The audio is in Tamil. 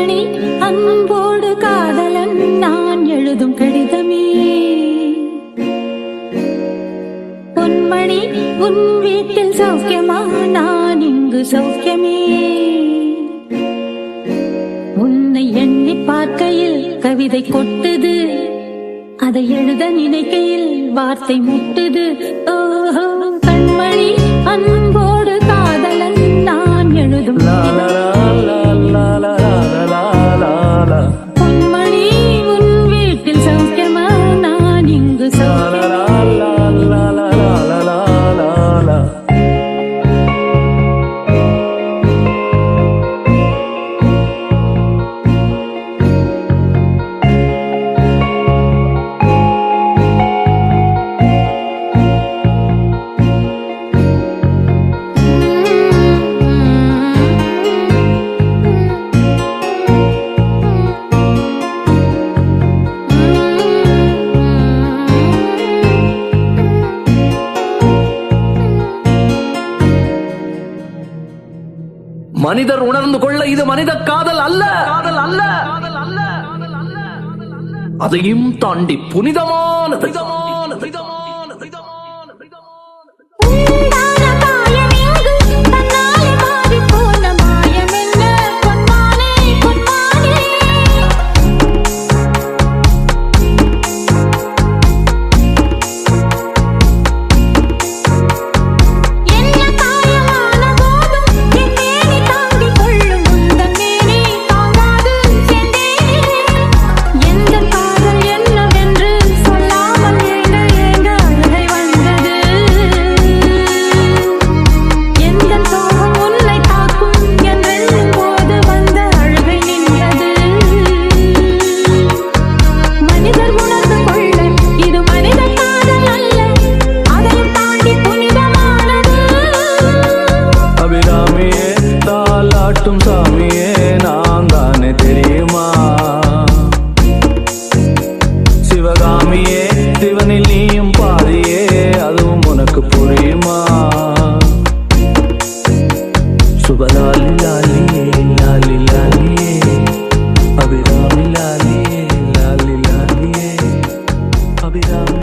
பொன்மணி அன்போடு காதலன் நான் எழுதும் கடிதமே. பொன்மணி உன் வீட்டில் சௌக்கியமா, நான் இங்கு சௌக்கியமே. உன்னை எண்ணி பார்க்கையில் கவிதை கொட்டுது, அதை எழுத நினைக்கையில் வார்த்தை முட்டுது. ஓஹோ கண்மணி அன்போடு காதலன் நான் எழுதும் பொன்மணி உன் வீட்டில் சௌக்கியமா, நான் இங்கு சௌக்கியமா. மனிதர் உணர்ந்து கொள்ள இது மனித காதல் அல்ல, அதையும் தாண்டி புனிதமானது. சாமியே நான் தானே தெரியுமா, சிவகாமியே சிவனில் நீயும் பாதியே, அதுவும் உனக்கு புரியுமா. சுபலாலி லாலியே லாலி லாலியே, அபிராமி லாலியே லாலி லாலியே, அபிராமி